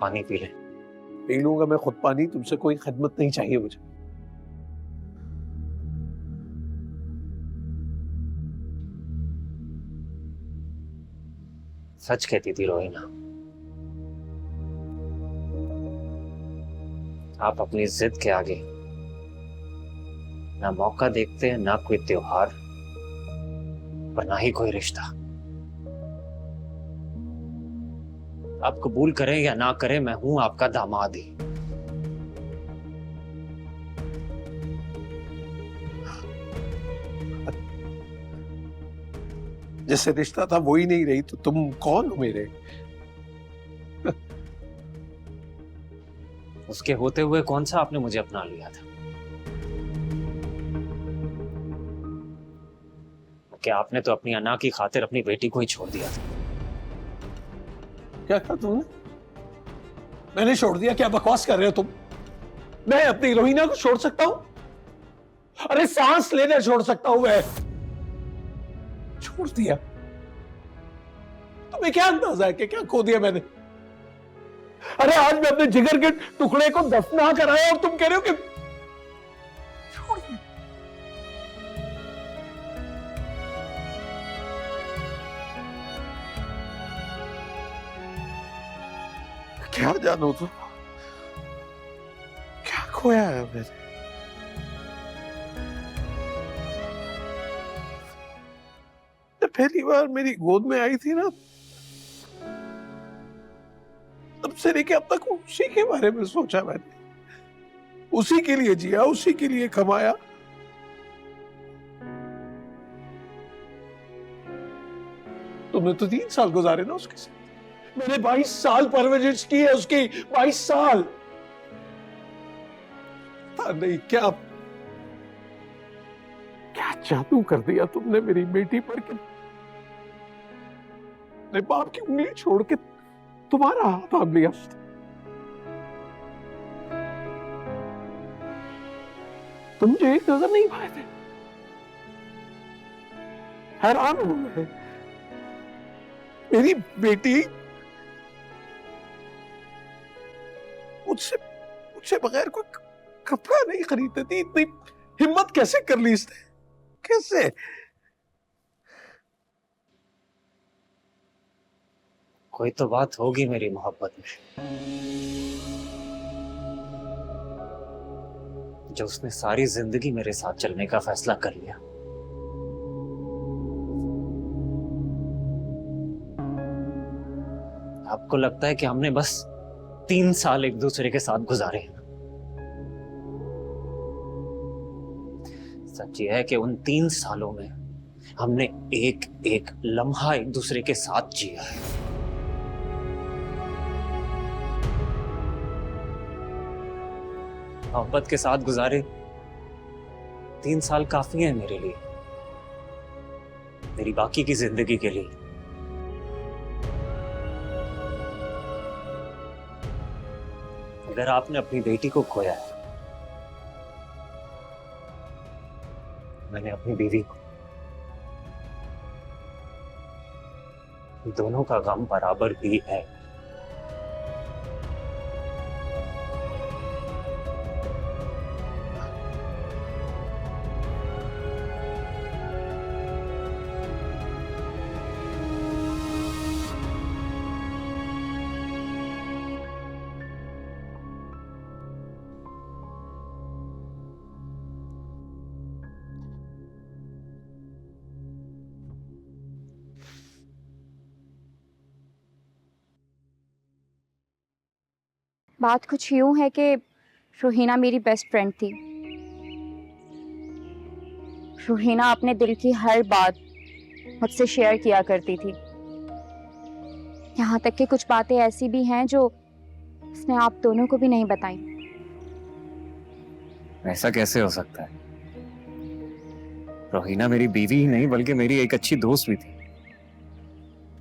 पानी पी लें। पी लूंगा मैं खुद पानी, तुमसे कोई खिदमत नहीं चाहिए मुझे। सच कहती थी रोहिना, आप अपनी जिद के आगे ना मौका देखते हैं, ना कोई त्योहार, और ना ही कोई रिश्ता। आप कबूल करें या ना करें, मैं हूं आपका दामाद ही। जैसे रिश्ता था वो ही नहीं रही तो तुम कौन हो मेरे? उसके होते हुए कौन सा आपने मुझे अपना लिया था? क्या आपने तो अपनी अना की खातिर अपनी बेटी को ही छोड़ दिया था? क्या कहा तुमने? मैंने छोड़ दिया? क्या बकवास कर रहे हो तुम? मैं अपनी रोहिना को छोड़ सकता हूं? अरे सांस लेना छोड़ सकता हूं मैं। छोड़ दिया? तुम्हें क्या अंदाजा है कि क्या खो दिया मैंने? अरे आज मैं अपने जिगर के टुकड़े को दफना कराया और तुम कह रहे हो कि छोड़ दिया? क्या जानो तुम? क्या खोया है मैंने? पहली बार मेरी गोद में आई थी ना, तब से लेके अब तक उसी के बारे में सोचा मैंने। उसी के लिए जिया, उसी के लिए कमाया। तुमने तो 3 साल गुजारे ना उसके साथ। मैंने 22 साल परवरिश की है उसकी, 22 साल। पता नहीं क्या क्या जादू कर दिया तुमने मेरी बेटी पर कि अपने बाप की उंगली छोड़ के तुम्हारा हाथ थाम लिया। तुम मुझे एक नजर नहीं पाए थे। हैरान हूं मैं। मेरी बेटी मुझसे मुझसे बगैर कोई कपड़ा नहीं खरीदती थी। इतनी हिम्मत कैसे कर ली इसने? कैसे? कोई तो बात होगी मेरी मोहब्बत में, जो उसने सारी जिंदगी मेरे साथ चलने का फैसला कर लिया। आपको लगता है कि हमने बस 3 साल एक दूसरे के साथ गुजारे हैं? सच ये है कि उन 3 सालों में हमने एक एक लम्हा एक दूसरे के साथ जिया है। मोहब्बत के साथ गुजारे 3 साल काफी है मेरे लिए, मेरी बाकी की जिंदगी के लिए। अगर आपने अपनी बेटी को खोया है, मैंने अपनी बीवी को, दोनों का गम बराबर भी है। बात कुछ यूं है कि रोहिना मेरी बेस्ट फ्रेंड थी। रोहिना अपने दिल की हर बात मुझसे शेयर किया करती थी। यहाँ तक कि कुछ बातें ऐसी भी हैं जो उसने आप दोनों को भी नहीं बताई। ऐसा कैसे हो सकता है? रोहिना मेरी बीवी ही नहीं बल्कि मेरी एक अच्छी दोस्त भी थी।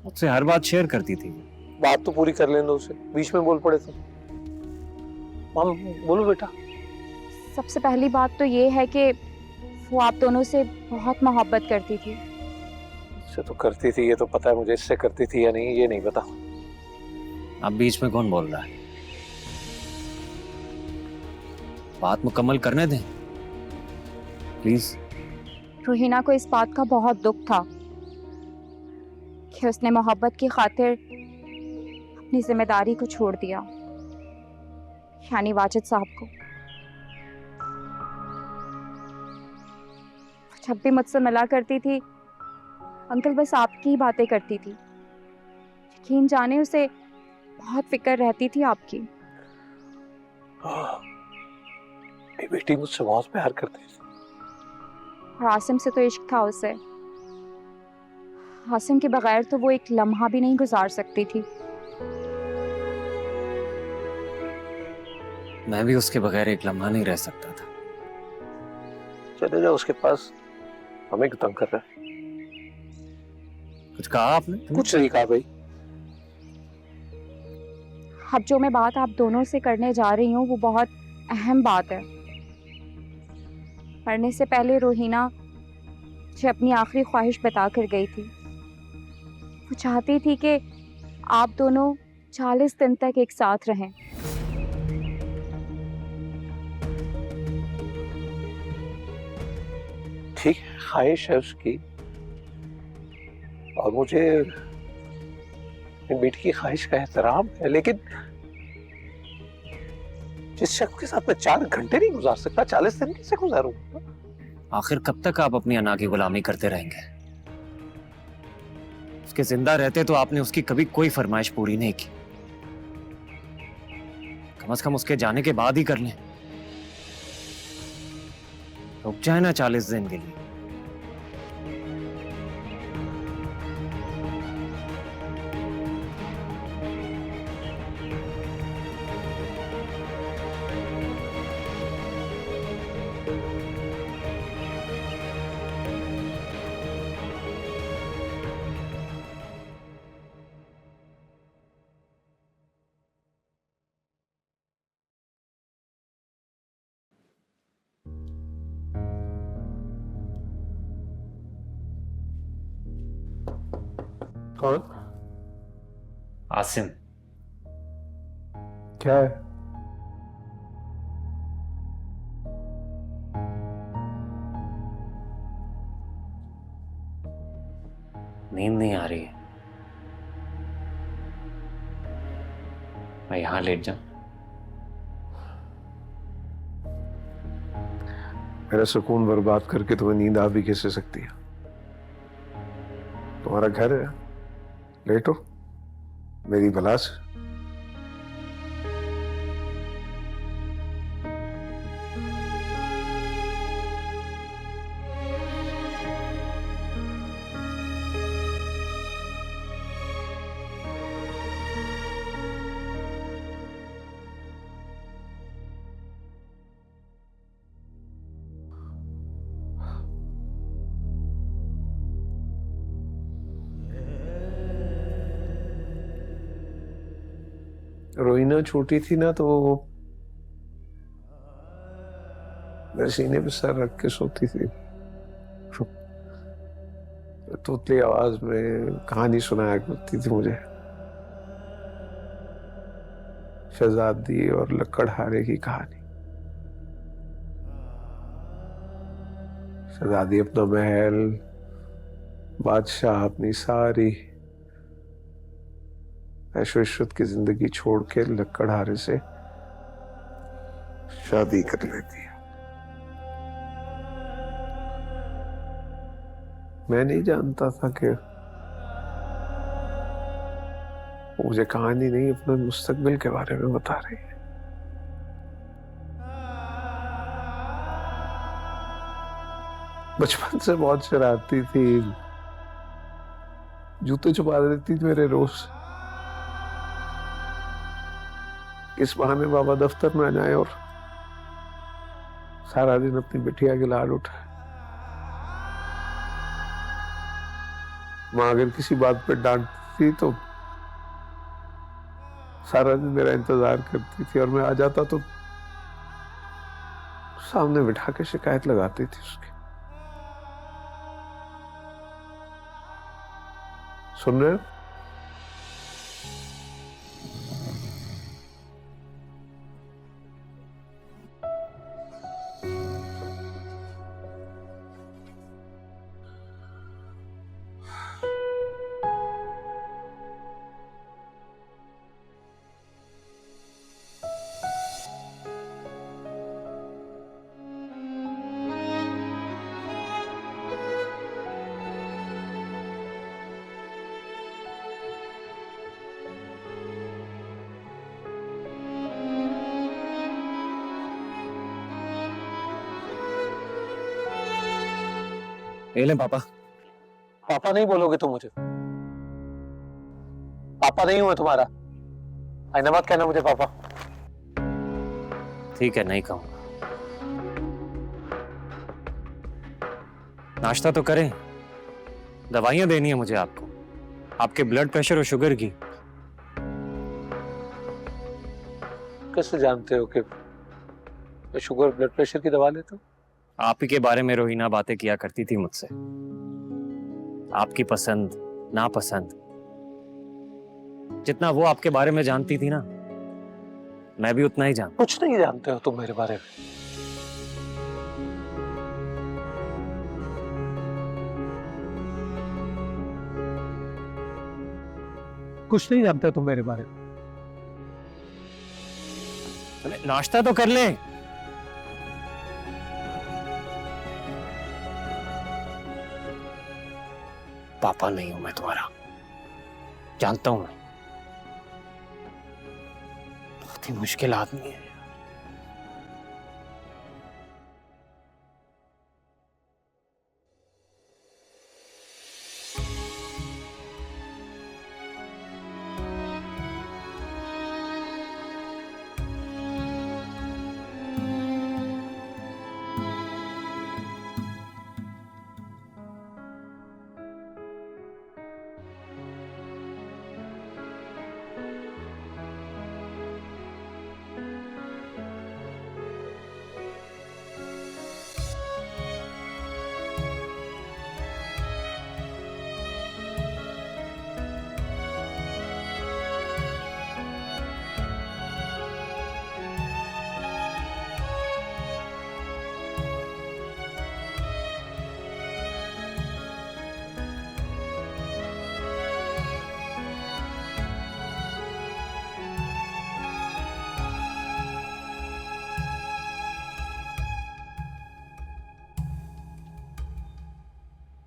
मुझसे हर बात शेयर करती थी। बात तो पूरी कर लेने दो उसे, बीच में बोल पड़े तुम। माम बोलो बेटा। सबसे पहली बात तो ये है कि वो आप दोनों से बहुत मोहब्बत करती थी। इससे तो करती थी, ये तो पता है मुझे। इससे करती थी या नहीं ये नहीं पता। अब बीच में कौन बोल रहा है? बात मुकम्मल करने दें प्लीज। रोहिना को इस बात का बहुत दुख था कि उसने मोहब्बत की खातिर अपनी जिम्मेदारी को छोड़ दिया, यानी वाजिद साहब को। जब भी मुझसे मिला करती थी अंकल बस आपकी ही बातें करती थी। यकीन जाने उसे बहुत फिक्र रहती थी आपकी। मेरी बेटी मुझसे बहुत प्यार करती थी। और आसिम से तो इश्क था उसे। आसिम के बगैर तो वो एक लम्हा भी नहीं गुजार सकती थी। मैं भी उसके बगैर एक लम्हा नहीं रह सकता था। चले जाओ उसके पास, हमें क्यों तंग कर रहा है? कुछ कहा आपने? कुछ नहीं कहा भाई। अब जो मैं बात आप दोनों से करने जा रही हूँ वो बहुत अहम बात है। मरने से पहले रोहिना मुझे अपनी आखिरी ख्वाहिश बता कर गई थी। वो चाहती थी कि आप दोनों 40 दिन तक एक साथ रहें। ठीक है, ख्वाहिश है उसकी, और मुझे मेरी बेटी की ख्वाहिश का एहतराम है, लेकिन जिस शख्स के साथ मैं 4 घंटे नहीं गुजार सकता, 40 दिन कैसे गुजारूंगा? आखिर कब तक आप अपनी अना की गुलामी करते रहेंगे? उसके जिंदा रहते तो आपने उसकी कभी कोई फरमाइश पूरी नहीं की। कम से कम उसके जाने के बाद ही कर लें। रुक जाए ना 40 दिन के लिए। कौन? आसिम, क्या है? नींद नहीं आ रही है। मैं यहां लेट जाऊं? मेरा सुकून बर्बाद करके तुम्हें नींद आ भी कैसे सकती है? तुम्हारा घर है, लेटो मेरी भला से। रोहिना छोटी थी ना, तो वो मेरे सीने पे सर रख के सोती थी, तोतली आवाज में कहानी सुनाया करती थी मुझे। शहजादी और लकड़हारे की कहानी। शहजादी अपना महल, बादशाह अपनी सारी ऐशो इशरत की जिंदगी छोड़ के लकड़हारे से शादी कर लेती है। मैं नहीं जानता था कि वो मुझे कहानी नहीं अपने मुस्तकबिल के बारे में बता रही है। बचपन से बहुत शरारती थी, जूते छुपा देती थी मेरे रोज। इस बहाने बाबा दफ्तर में आ जाए और सारा दिन अपनी बिटिया के लाड उठाए। माँ अगर किसी बात पे डांटती थी तो सारा दिन मेरा इंतजार करती थी, और मैं आ जाता तो सामने बिठा के शिकायत लगाती थी उसकी। सुन रहे हो? ये लें पापा। पापा नहीं बोलोगे तुम मुझे? पापा नहीं हूं मैं तुम्हारा। आइंदा मत कहना मुझे पापा। ठीक है, नहीं कहूंगा। नाश्ता तो करें, दवाइयां देनी है मुझे आपको, आपके ब्लड प्रेशर और शुगर की। कैसे जानते हो कि मैं शुगर ब्लड प्रेशर की दवा लेता हूँ? आप ही के बारे में रोहिना बातें किया करती थी मुझसे, आपकी पसंद नापसंद, जितना वो आपके बारे में जानती थी ना, मैं भी उतना ही जानता। कुछ नहीं जानते हो तुम मेरे बारे में। कुछ नहीं जानते हो तुम मेरे बारे में। नाश्ता तो कर लें। पापा नहीं हूं मैं तुम्हारा, जानता हूं मैं। बहुत ही मुश्किल आदमी है।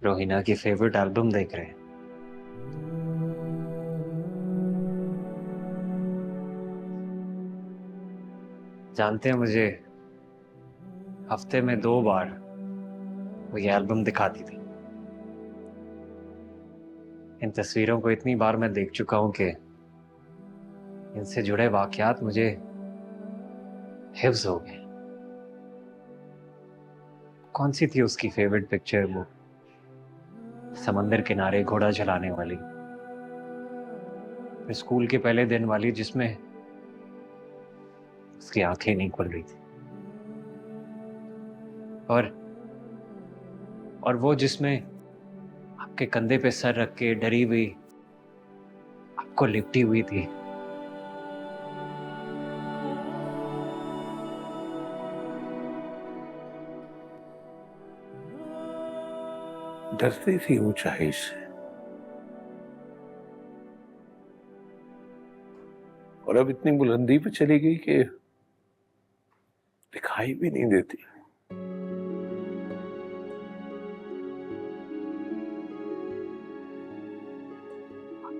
रोहिना की फेवरेट एल्बम देख रहे हैं। जानते हैं, मुझे हफ्ते में 2 बार वो ये एल्बम दिखाती थी। इन तस्वीरों को इतनी बार मैं देख चुका हूं कि इनसे जुड़े वाकयात मुझे हिफ्ज हो गए। कौन सी थी उसकी फेवरेट पिक्चर? वो समंदर किनारे घोड़ा चलाने वाली, फिर स्कूल के पहले दिन वाली जिसमें उसकी आंखें नहीं खुल रही थी, और वो जिसमें आपके कंधे पे सर रख के डरी हुई आपको लिपटी हुई थी। डरती थी ऊंचाई से, और अब इतनी बुलंदी पे चली गई कि दिखाई भी नहीं देती।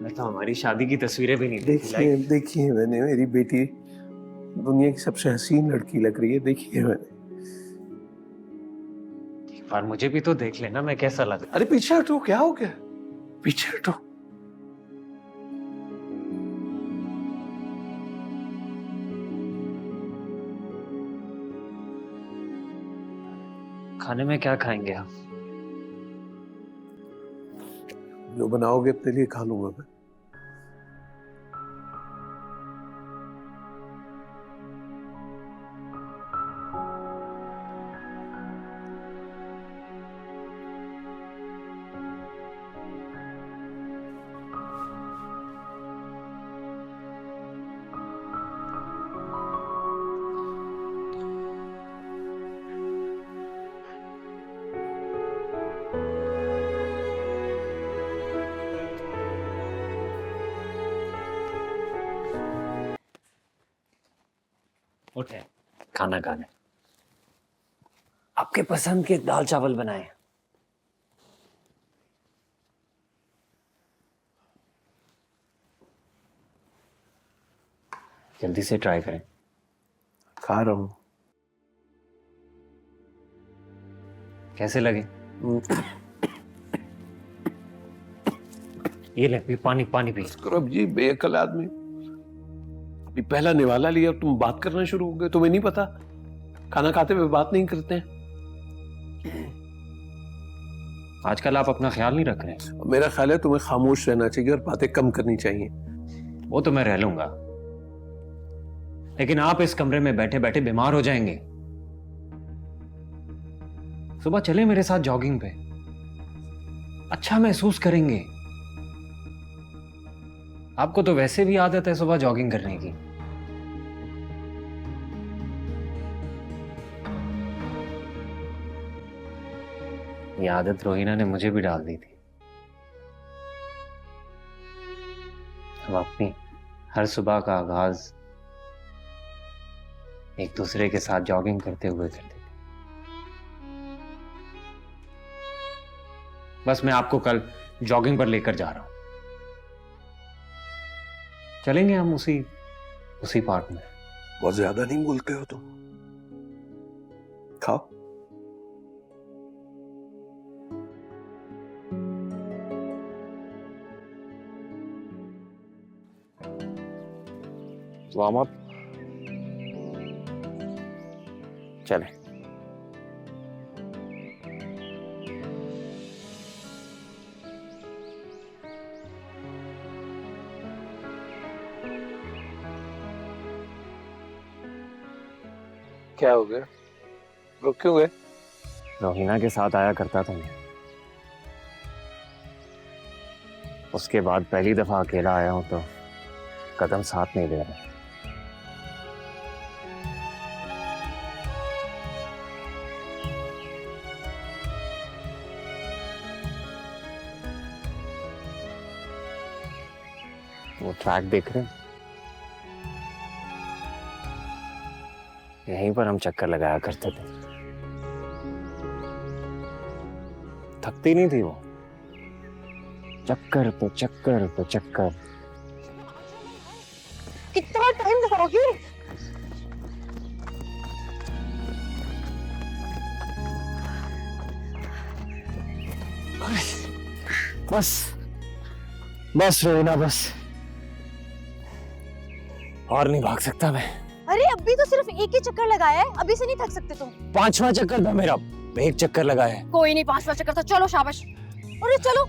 मैं तो हमारी शादी की तस्वीरें भी नहीं देखी। देखिए देखिए मैंने, मेरी बेटी दुनिया की सबसे हसीन लड़की लग रही है, देखिए मैंने। एक बार मुझे भी तो देख लेना, मैं कैसा लग। अरे पीछे हटो, क्या हो गया? पीछे हटो। खाने में क्या खाएंगे आप? जो बनाओगे अपने लिए खा लूंगा मैं। उठे, खाना खाने। आपके पसंद के दाल चावल बनाए। जल्दी से ट्राई करें। खा रहा हूं। कैसे लगे? ये ले पी, पानी पानी पी। करो जी, बेअकल आदमी। अभी पहला निवाला लिया और तुम बात करना शुरू हो गए। तुम्हें नहीं पता खाना खाते हुए बात नहीं करते हैं? आजकल आप अपना ख्याल नहीं रख रहे। मेरा ख्याल है तुम्हें खामोश रहना चाहिए और बातें कम करनी चाहिए। वो तो मैं रह लूंगा, लेकिन आप इस कमरे में बैठे बैठे बीमार हो जाएंगे। सुबह चले मेरे साथ जॉगिंग पे, अच्छा महसूस करेंगे। आपको तो वैसे भी आदत है सुबह जॉगिंग करने की। ये आदत रोहिना ने मुझे भी डाल दी थी। हम अपनी हर सुबह का आगाज एक दूसरे के साथ जॉगिंग करते हुए करते थे। बस मैं आपको कल जॉगिंग पर लेकर जा रहा हूं। चलेंगे हम उसी पार्क में। बहुत ज्यादा नहीं बोलते हो तुम। खाओ। Warm up. चले। क्या हो गया? रुक क्यों गए? रोहिना के साथ आया करता था मैं, उसके बाद पहली दफा अकेला आया हूं तो कदम साथ नहीं दे रहा। वो ट्रैक देख रहे हैं? यहीं पर हम चक्कर लगाया करते थे। थकती नहीं थी वो, चक्कर पे चक्कर पे चक्कर। कितना टाइम लगाओगे? बस बस रोहिना, बस और नहीं भाग सकता मैं। अरे अभी तो सिर्फ एक ही चक्कर लगाया है, अभी से नहीं थक सकते तुम। 5वां चक्कर था मेरा, एक चक्कर लगाया है। कोई नहीं, 5वां चक्कर था। चलो शाबाश। अरे चलो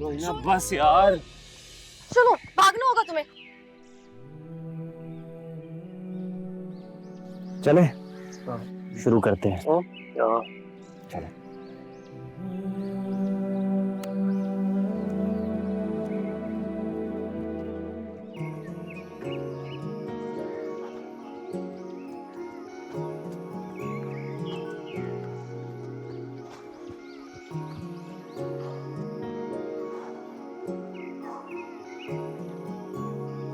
रोहिना बस यार। चलो, भागना होगा तुम्हें। चले शुरू करते हैं। चले।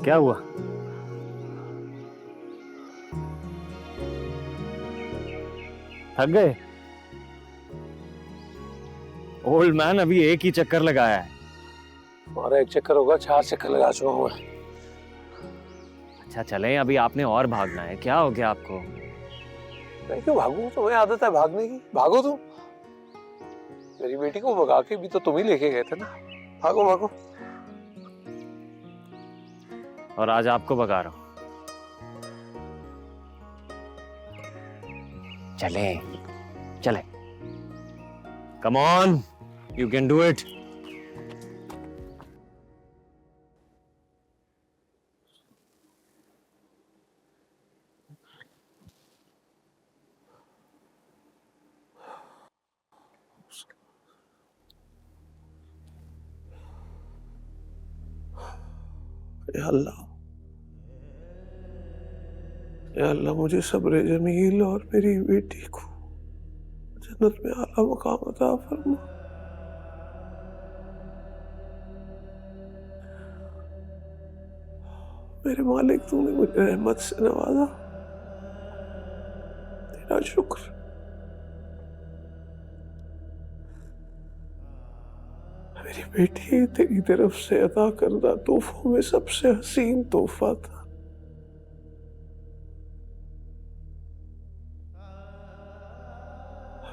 क्या हुआ? थक गए? ओल्ड मैन, अभी एक ही चक्कर लगाया है। हमारा एक चक्कर होगा, 4 चक्कर लगा चुका हूं मैं। अच्छा चले, अभी आपने और भागना है। क्या हो गया आपको? मैं क्यों भागूं? तुम्हें आदत है भागने की, भागो तुम। मेरी बेटी को भगा के भी तो तुम ही लेके गए थे ना। भागो भागो। और आज आपको भगा रहा हूं। चले चले, come on, you can do it. या अल्लाह, या अल्लाह, मुझे सब्र जमील और मेरी बेटी को जन्नत में आला मकाम अता फरमा। मेरे मालिक, तूने मुझे रहमत से नवाजा, तेरा शुक्र। मेरी बेटी तेरी तरफ से अता करदा तोहफों में सबसे हसीन तोहफा था।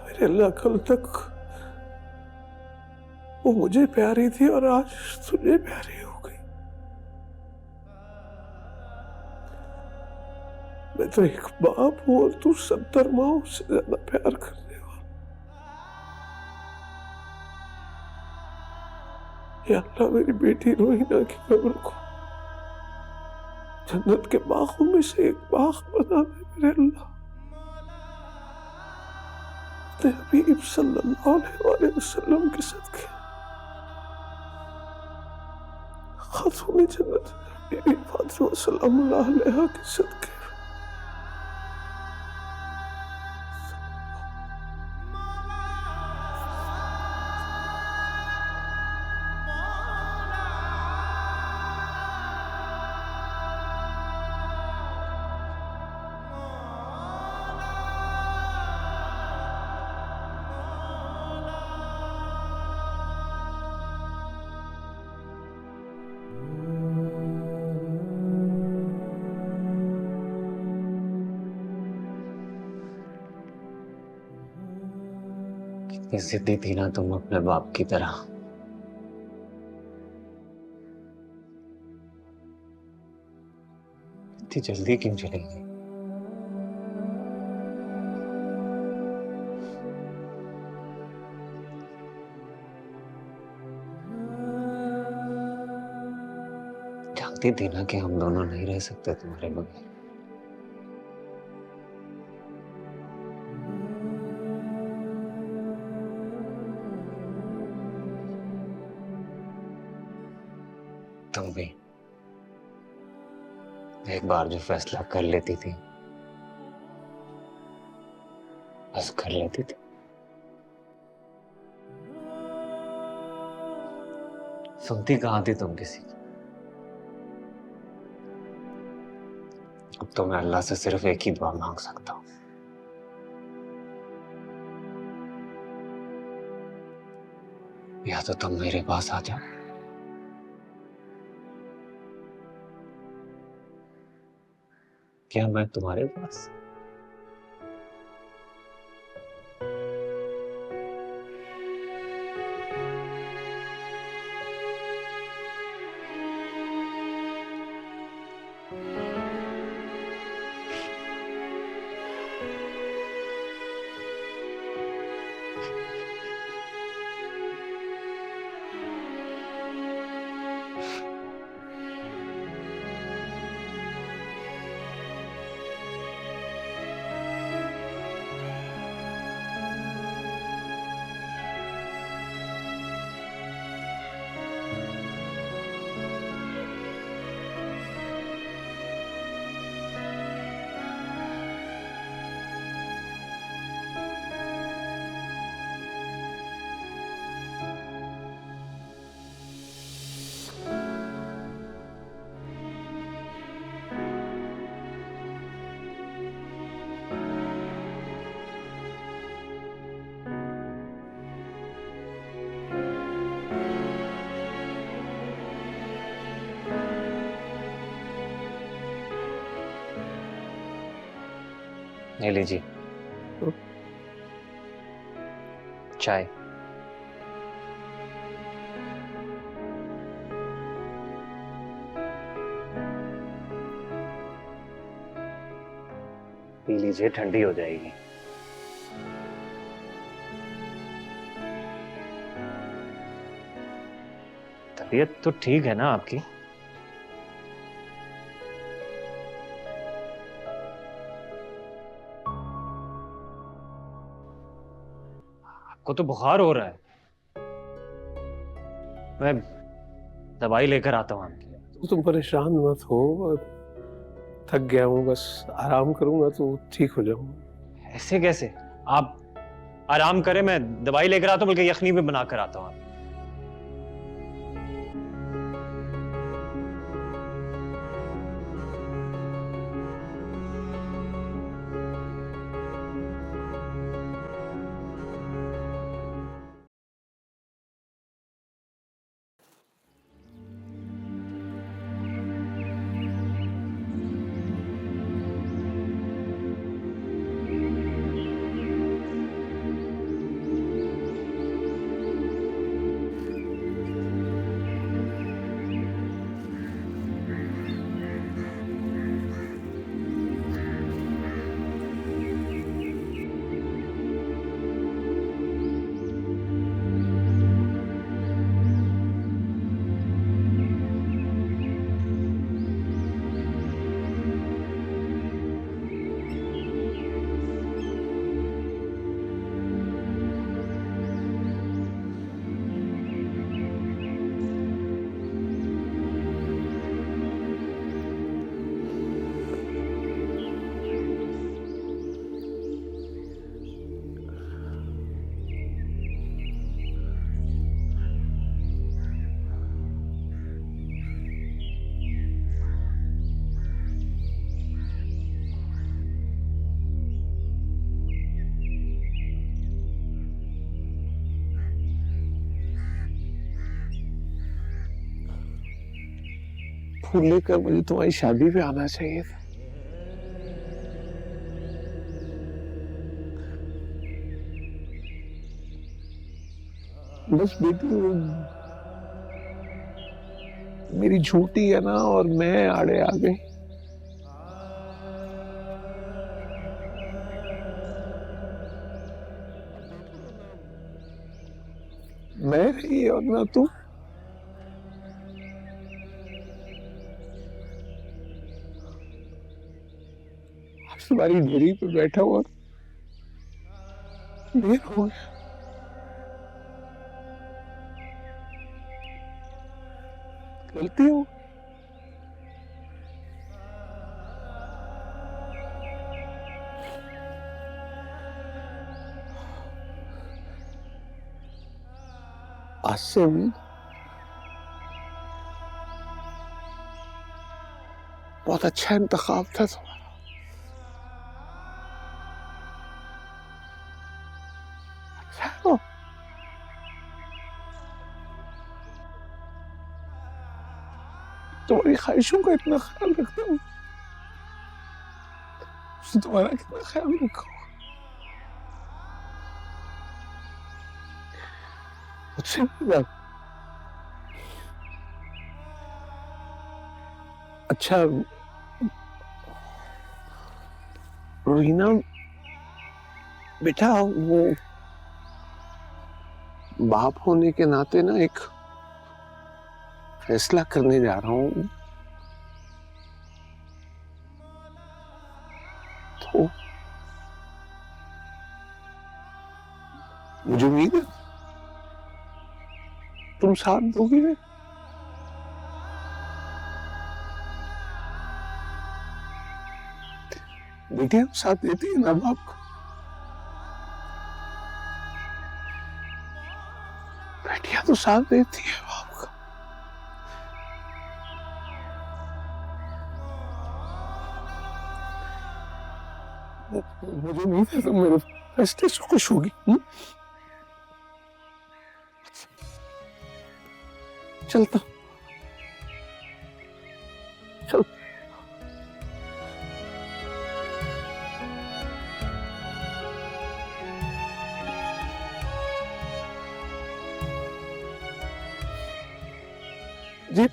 मेरे अल्लाह, कल तक वो मुझे प्यारी थी और आज तुझे प्यारी हो गई। मैं तो एक बाप हूं और तू 70 माओं से ज्यादा प्यार करने वाला। या अल्लाह, मेरी बेटी रोहिना की कब्र को जन्नत के बागों में से एक बाग बना दे मेरे अल्लाह। हबीब सल्लल्लाहु अलैहि वसल्लम के सदके, खातून जन्नत बीबी फातिमा सलामुल्लाह अलैहा के सदके, कितनी जिद्दी थी ना तुम अपने बाप की तरह। इतनी जल्दी क्यों चली गई? जानती थी ना कि हम दोनों नहीं रह सकते तुम्हारे बगैर। तुम भी एक बार जो फैसला कर लेती थी, बस कर लेती थी। सुनती कहाँ थी तुम किसी की? अब तो मैं अल्लाह से सिर्फ एक ही दुआ मांग सकता हूँ, या तो तुम मेरे पास आ जाओ, क्या मैं तुम्हारे पास। ये लीजिए चाय। पी लीजिए, ठंडी हो जाएगी। तबीयत तो ठीक है ना आपकी? आपको तो बुखार हो रहा है। मैं दवाई लेकर आता हूँ आपके लिए। तुम परेशान मत हो, थक गया हूँ, बस आराम करूंगा तो ठीक हो जाऊंगा। ऐसे कैसे? आप आराम करें, मैं दवाई लेकर आता हूँ, बल्कि यखनी भी बना कर आता हूँ। फूल लेकर मुझे तुम्हारी शादी पे आना चाहिए था। बस बेटी वो मेरी झूठी है ना, और मैं आड़े आ गई। मैं रही और ना तू। तुम्हारी डेरी पे बैठा हुआ देर हो गया। गलती हो। आसिम, बहुत अच्छा इंतखाब था तुम्हारा। अच्छा हो। तुम्हारी ख्वाहिशों का इतना ख्याल रखता हूँ, उसने तुम्हारा कितना ख्याल रखा होगा। मुझसे नहीं बात। अच्छा रोहिना बेटा, वो बाप होने के नाते ना एक फैसला करने जा रहा हूं। तो मुझे उम्मीद है तुम साथ दोगी ना। बेटियां साथ देती है ना बाप को। बेटियां तो साथ देती है बाप का। मुझे उम्मीद है तुम मेरे फैसले से खुश होगी। चलता चल। जी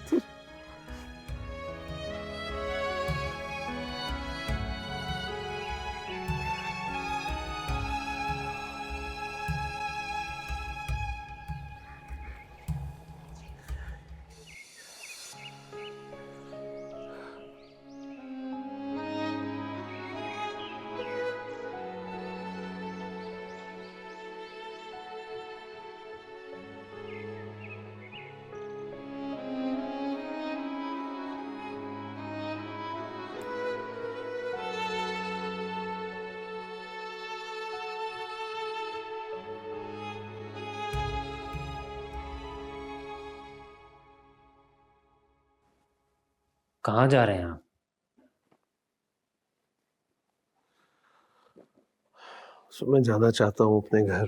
कहाँ जा रहे हैं आप? मैं जाना चाहता हूँ अपने घर,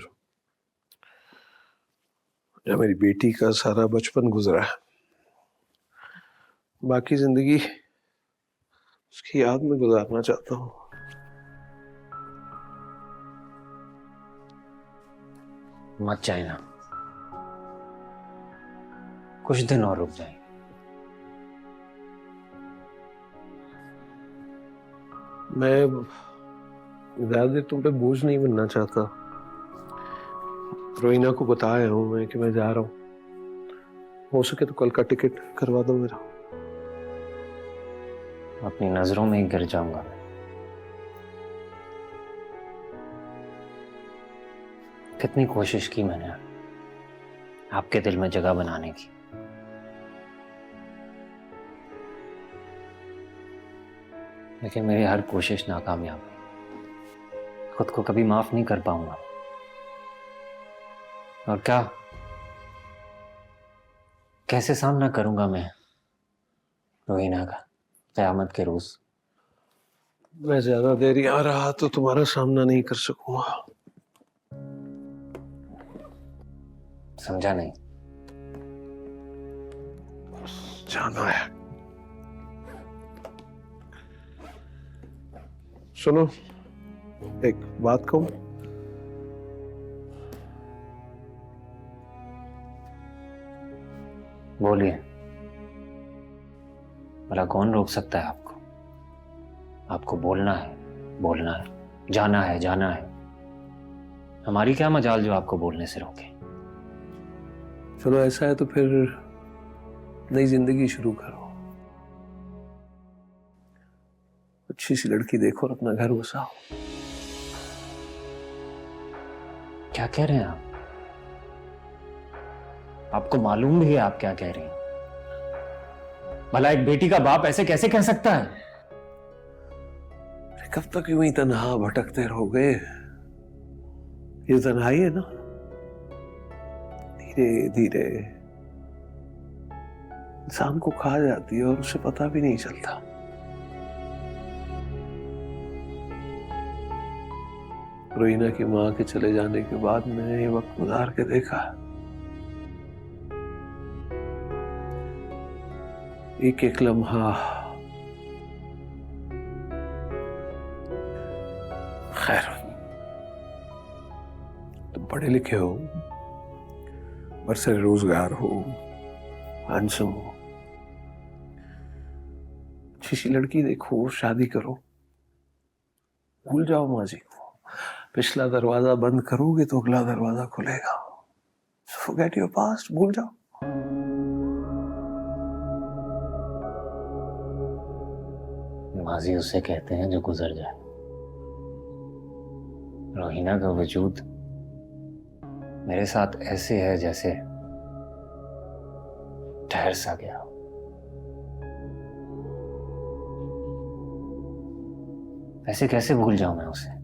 जहाँ मेरी बेटी का सारा बचपन गुजरा है। बाकी जिंदगी उसकी याद में गुजारना चाहता हूँ। मत जाए ना, कुछ दिन और रुक जाए। मैं ज्यादा देर तुम पे बोझ नहीं बनना चाहता। रोहिना को बताया हूं मैं कि मैं जा रहा हूं। हो सके तो कल का टिकट करवा दो मेरा। अपनी नजरों में ही गिर जाऊंगा मैं। कितनी कोशिश की मैंने आपके दिल में जगह बनाने की, लेकिन मेरी हर कोशिश नाकामयाब है। खुद को कभी माफ नहीं कर पाऊंगा। और क्या, कैसे सामना करूंगा मैं रोहिना का क़यामत के रोज? मैं ज्यादा देर यहाँ रहा तो तुम्हारा सामना नहीं कर सकूंगा। समझा नहीं? जाना है। सुनो, एक बात कहूं? बोलिए। भला कौन रोक सकता है आपको? आपको बोलना है, बोलना है, जाना है, जाना है। हमारी क्या मजाल जो आपको बोलने से रोके। चलो ऐसा है तो फिर नई जिंदगी शुरू करो। अच्छी सी लड़की देखो और अपना घर बसाओ। क्या कह रहे हैं आप? आपको मालूम भी है आप क्या कह रहे हैं? भला एक बेटी का बाप ऐसे कैसे कह सकता है? कब तक यूं ही तन्हा भटकते रहोगे? ये तन्हाई है ना, धीरे धीरे इंसान को खा जाती है और उसे पता भी नहीं चलता। रोहिना की मां के चले जाने के बाद मैंने ये वक्त गुजार के देखा, एक एक लम्हा। खैर, तुम पढ़े लिखे हो, बरसर रोजगार हो, हैंडसम हो, अच्छी सी लड़की देखो, शादी करो, भूल जाओ माजी को। पिछला दरवाजा बंद करोगे तो अगला दरवाजा खुलेगा। फॉरगेट योर पास्ट, भूल जाओ। माजी उसे कहते हैं जो गुजर जाए। रोहिना का वजूद मेरे साथ ऐसे है जैसे ठहर सा गया। ऐसे कैसे भूल जाऊं मैं उसे?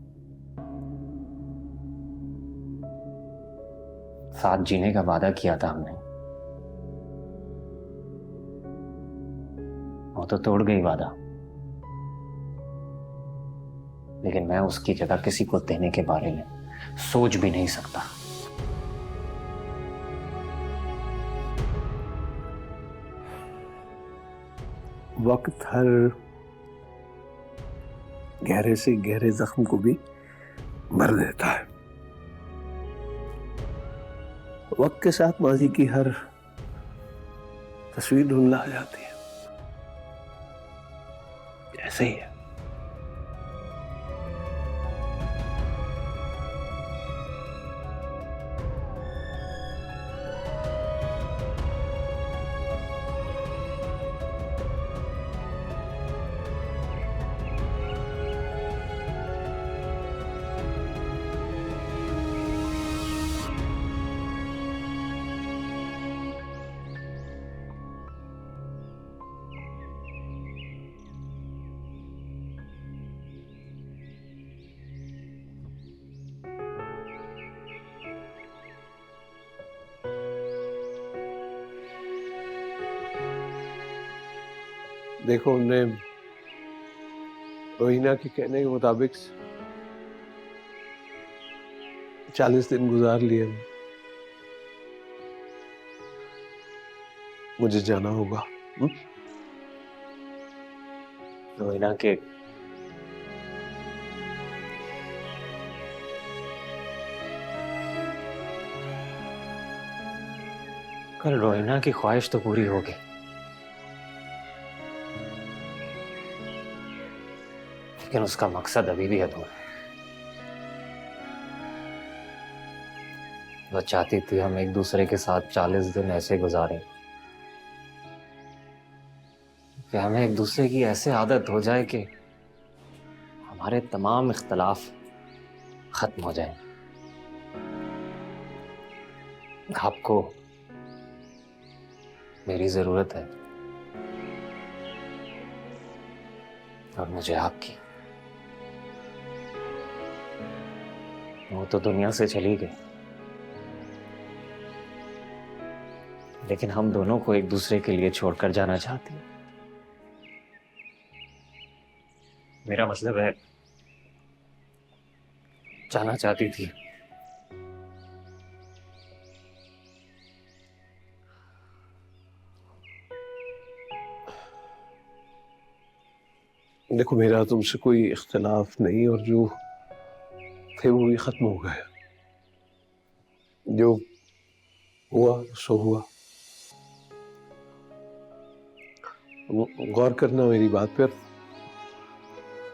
साथ जीने का वादा किया था हमने, वो तो तोड़ गई वादा। लेकिन मैं उसकी जगह किसी को देने के बारे में सोच भी नहीं सकता। वक्त हर गहरे से गहरे जख्म को भी भर देता है। वक्त के साथ माजी की हर तस्वीर धुंधला जाती है। ऐसे ही है। देखो, उनने रोहिना के कहने के मुताबिक 40 दिन गुजार लिए। मुझे जाना होगा। रोहिना के कल रोहिना की ख्वाहिश तो पूरी हो गई, लेकिन उसका मकसद अभी भी अधूरा है। वो चाहती थी हम एक दूसरे के साथ 40 दिन ऐसे गुजारें कि हमें एक दूसरे की ऐसे आदत हो जाए कि हमारे तमाम इख्तलाफ खत्म हो जाए। आपको मेरी जरूरत है और मुझे आपकी। वो तो दुनिया से चली गई, लेकिन हम दोनों को एक दूसरे के लिए छोड़कर जाना चाहती है। मेरा मतलब है, जाना चाहती थी। देखो, मेरा तुमसे कोई इख्तिलाफ नहीं, और जो थे वो भी खत्म हो गए। जो हुआ सो हुआ। गौर करना मेरी बात पर,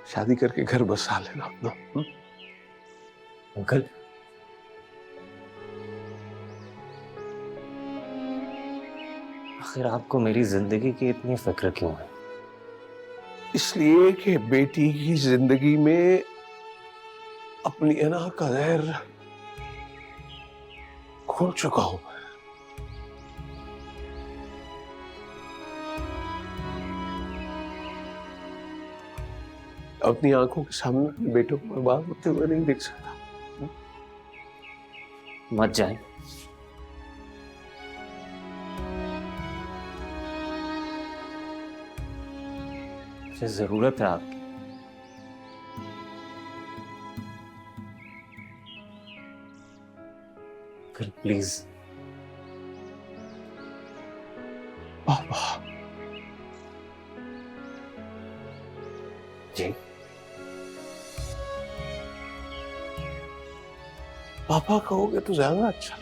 शादी करके घर बसा लेना अपना। अंकल, आखिर आपको मेरी जिंदगी की इतनी फिक्र क्यों है? इसलिए कि बेटी की जिंदगी में अपनी अना का जहर खोल चुका हूं। अपनी आंखों के सामने अपने बेटों को बर्बाद होते हुए नहीं देख सकता। मत जाए। मुझे जरूरत है आपकी। Uncle please. पापा जी। पापा कहोगे तो ज्यादा अच्छा